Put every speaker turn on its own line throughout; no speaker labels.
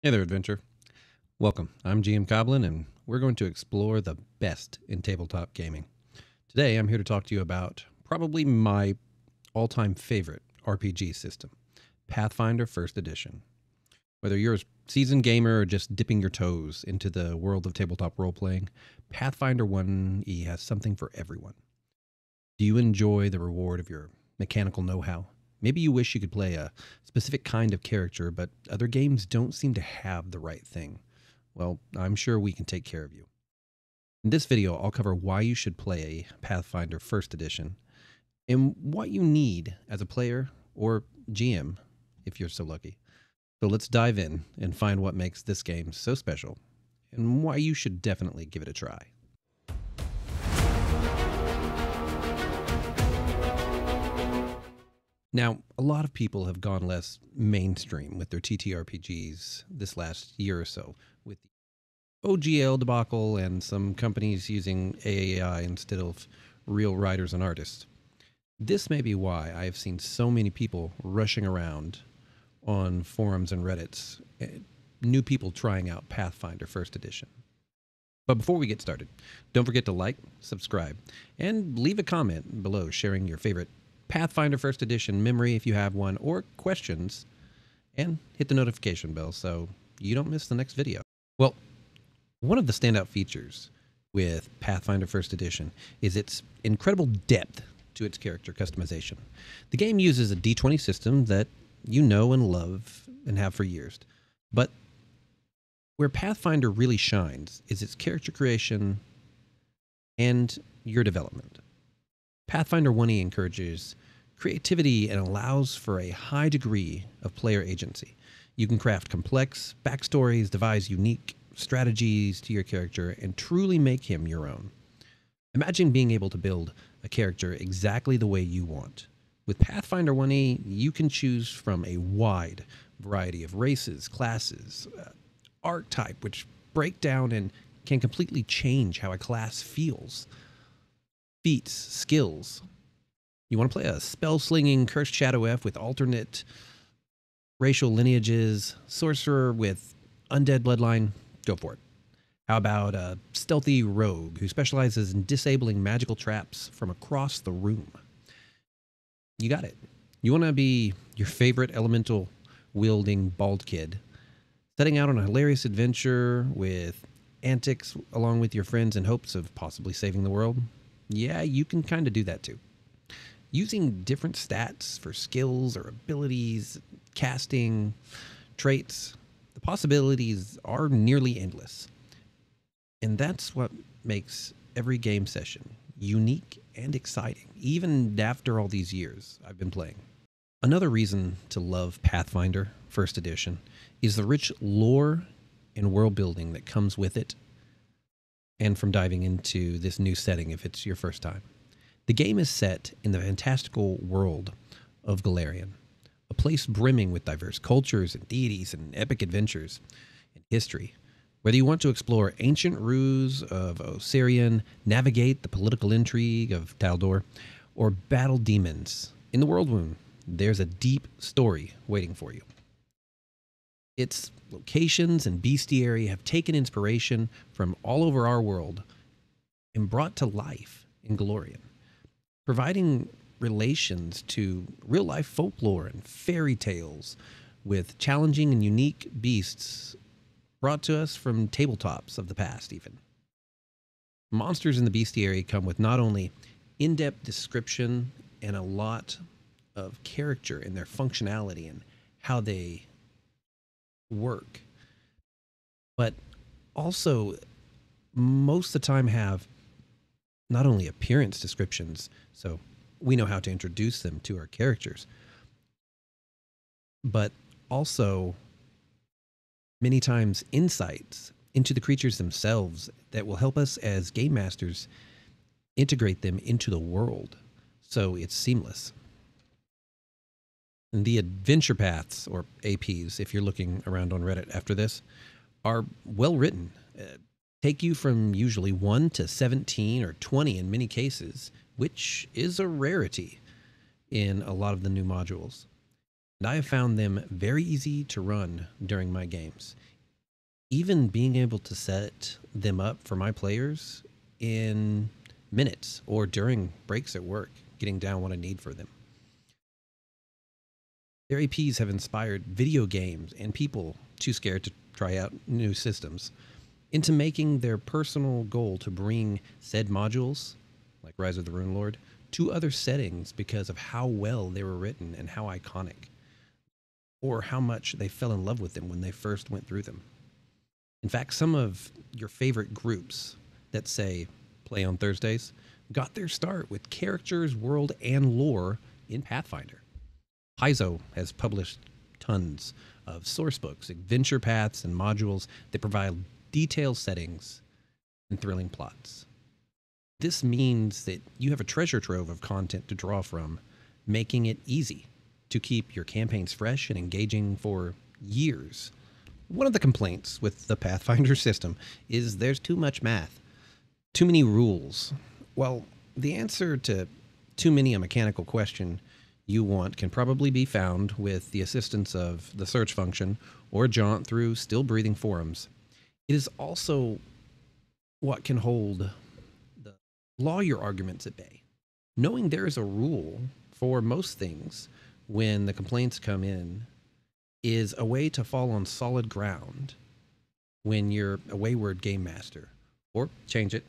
Hey there, adventure. Welcome. I'm GM Coblin, and we're going to explore the best in tabletop gaming. Today, I'm here to talk to you about probably my all-time favorite RPG system, Pathfinder First Edition. Whether you're a seasoned gamer or just dipping your toes into the world of tabletop role-playing, Pathfinder 1E has something for everyone. Do you enjoy the reward of your mechanical know-how? Maybe you wish you could play a specific kind of character, but other games don't seem to have the right thing. Well, I'm sure we can take care of you. In this video, I'll cover why you should play Pathfinder First Edition and what you need as a player or GM, if you're so lucky. So let's dive in and find what makes this game so special and why you should definitely give it a try. Now, a lot of people have gone less mainstream with their TTRPGs this last year or so, with the OGL debacle and some companies using AI instead of real writers and artists. This may be why I have seen so many people rushing around on forums and Reddits, new people trying out Pathfinder First Edition. But before we get started, don't forget to like, subscribe, and leave a comment below sharing your favorite Pathfinder First Edition memory if you have one, or questions, and hit the notification bell so you don't miss the next video. Well, one of the standout features with Pathfinder First Edition is its incredible depth to its character customization. The game uses a D20 system that you know and love and have for years, but where Pathfinder really shines is its character creation and your development. Pathfinder 1E encourages creativity and allows for a high degree of player agency. You can craft complex backstories, devise unique strategies to your character, and truly make him your own. Imagine being able to build a character exactly the way you want. With Pathfinder 1E, you can choose from a wide variety of races, classes, archetype, which break down and can completely change how a class feels. Feats, skills. You want to play a spell-slinging cursed shadow elf with alternate racial lineages, sorcerer with undead bloodline? Go for it. How about a stealthy rogue who specializes in disabling magical traps from across the room? You got it. You want to be your favorite elemental-wielding bald kid, setting out on a hilarious adventure with antics along with your friends in hopes of possibly saving the world? Yeah, you can kind of do that too. Using different stats for skills or abilities, casting, traits, the possibilities are nearly endless. And that's what makes every game session unique and exciting, even after all these years I've been playing. Another reason to love Pathfinder First Edition is the rich lore and world building that comes with it, and from diving into this new setting if it's your first time. The game is set in the fantastical world of Golarion, a place brimming with diverse cultures and deities and epic adventures and history. Whether you want to explore ancient ruse of Osirian, navigate the political intrigue of Taldor, or battle demons in the World Wound, there's a deep story waiting for you. Its locations and bestiary have taken inspiration from all over our world and brought to life in Golarion, providing relations to real-life folklore and fairy tales with challenging and unique beasts brought to us from tabletops of the past even. Monsters in the bestiary come with not only in-depth description and a lot of character in their functionality and how they work, but also most of the time have not only appearance descriptions, so we know how to introduce them to our characters, but also many times insights into the creatures themselves that will help us as game masters integrate them into the world so it's seamless. And the adventure paths, or APs, if you're looking around on Reddit after this, are well written. Take you from usually 1 to 17 or 20 in many cases, which is a rarity in a lot of the new modules. and I have found them very easy to run during my games. Even being able to set them up for my players in minutes or during breaks at work, getting down what I need for them. Their APs have inspired video games and people too scared to try out new systems into making their personal goal to bring said modules, like Rise of the Rune Lord, to other settings because of how well they were written and how iconic, or how much they fell in love with them when they first went through them. In fact, some of your favorite groups that say play on Thursdays got their start with characters, world, and lore in Pathfinder. Paizo has published tons of source books, adventure paths, and modules that provide detailed settings and thrilling plots. This means that you have a treasure trove of content to draw from, making it easy to keep your campaigns fresh and engaging for years. One of the complaints with the Pathfinder system is there's too much math, too many rules. Well, the answer to too many a mechanical question you want can probably be found with the assistance of the search function or a jaunt through still breathing forums. It is also what can hold the lawyer arguments at bay. Knowing there is a rule for most things when the complaints come in is a way to fall on solid ground when you're a wayward game master. Or change it,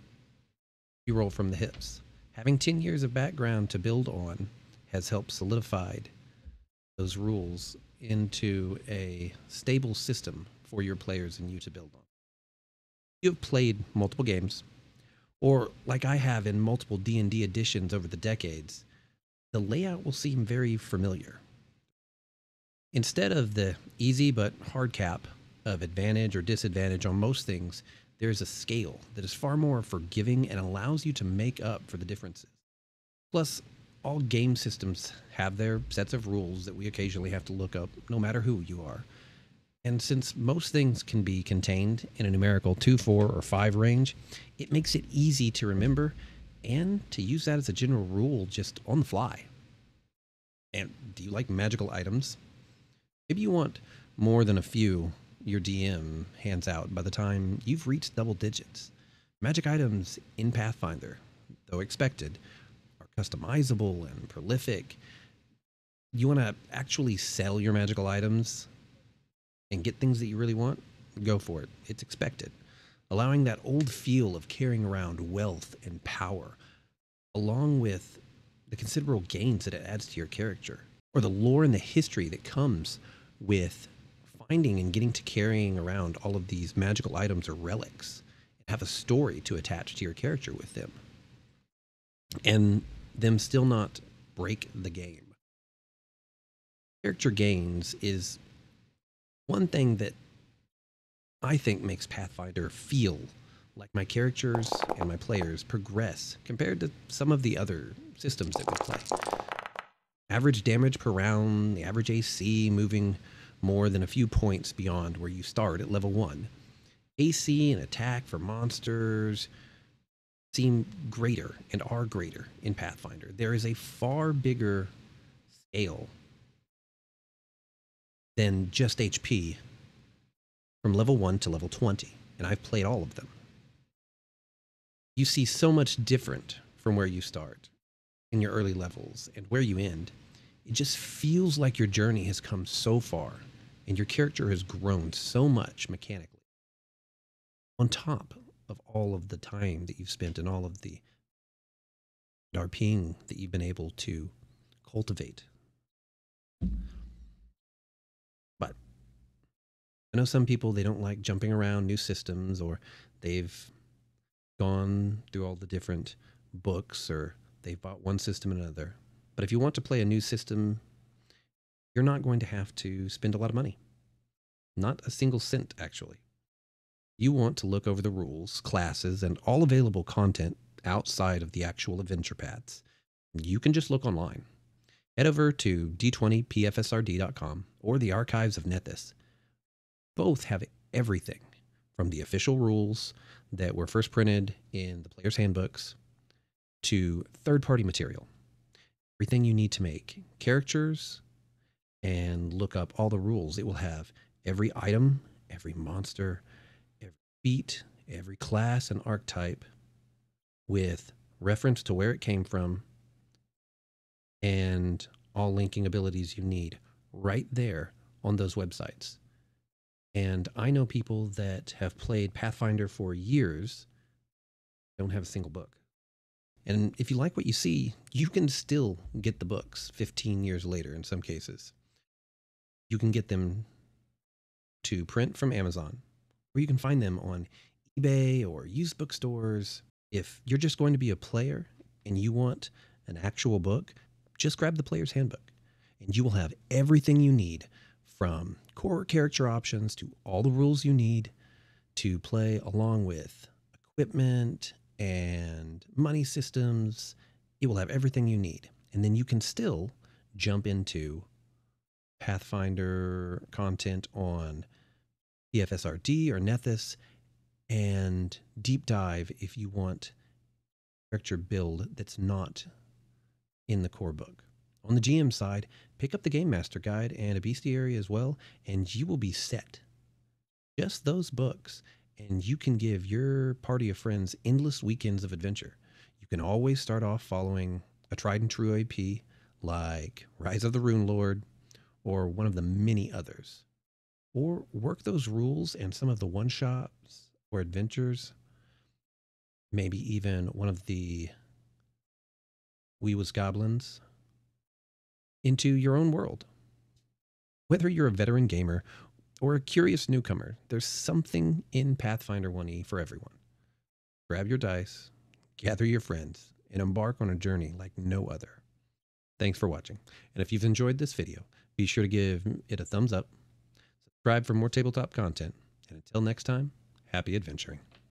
you roll from the hips. Having 10 years of background to build on has helped solidify those rules into a stable system for your players and you to build on. You've played multiple games, or like I have in multiple D&D editions over the decades, the layout will seem very familiar. Instead of the easy but hard cap of advantage or disadvantage on most things, there's a scale that is far more forgiving and allows you to make up for the differences. Plus, all game systems have their sets of rules that we occasionally have to look up, no matter who you are. And since most things can be contained in a numerical 2, 4, or 5 range, it makes it easy to remember and to use that as a general rule just on the fly. And do you like magical items? Maybe you want more than a few your DM hands out by the time you've reached double digits. Magic items in Pathfinder, though expected, are customizable and prolific. You want to actually sell your magical items and get things that you really want? Go for it. It's expected. Allowing that old feel of carrying around wealth and power, along with the considerable gains that it adds to your character, or the lore and the history that comes with finding and getting to carrying around all of these magical items or relics and have a story to attach to your character with them, and them still not break the game. Character gains is one thing that I think makes Pathfinder feel like my characters and my players progress compared to some of the other systems that we play. Average damage per round, the average AC moving more than a few points beyond where you start at level 1. AC and attack for monsters seem greater and are greater in Pathfinder. There is a far bigger scale than just HP from level 1 to level 20, and I've played all of them. You see so much different from where you start in your early levels and where you end. It just feels like your journey has come so far and your character has grown so much mechanically. On top of all of the time that you've spent and all of the RPing that you've been able to cultivate. But I know some people, they don't like jumping around new systems, or they've gone through all the different books, or they've bought one system and another. But if you want to play a new system, you're not going to have to spend a lot of money. Not a single cent, actually. You want to look over the rules, classes, and all available content outside of the actual adventure paths. You can just look online. Head over to d20pfsrd.com or the archives of Nethys. Both have everything from the official rules that were first printed in the player's handbooks to third-party material. Everything you need to make characters and look up all the rules. It will have every item, every monster, every feat, every class and archetype with reference to where it came from and all linking abilities you need right there on those websites. And I know people that have played Pathfinder for years, don't have a single book. And if you like what you see, you can still get the books 15 years later in some cases. You can get them to print from Amazon, or you can find them on eBay or used bookstores. If you're just going to be a player and you want an actual book, just grab the player's handbook and you will have everything you need, from core character options to all the rules you need to play, along with equipment and money systems. It will have everything you need. And then you can still jump into Pathfinder content on PFSRD or Nethys and deep dive if you want character build that's not in the core book. On the GM side, pick up the GameMaster guide and a bestiary as well, and you will be set. Just those books, and you can give your party of friends endless weekends of adventure. You can always start off following a tried and true AP like Rise of the Rune Lord or one of the many others. Or work those rules and some of the one-shots or adventures, maybe even one of the We Was Goblins, into your own world. Whether you're a veteran gamer or a curious newcomer, there's something in Pathfinder 1E for everyone. Grab your dice, gather your friends, and embark on a journey like no other. Thanks for watching, and if you've enjoyed this video, be sure to give it a thumbs up, subscribe for more tabletop content, and until next time, happy adventuring.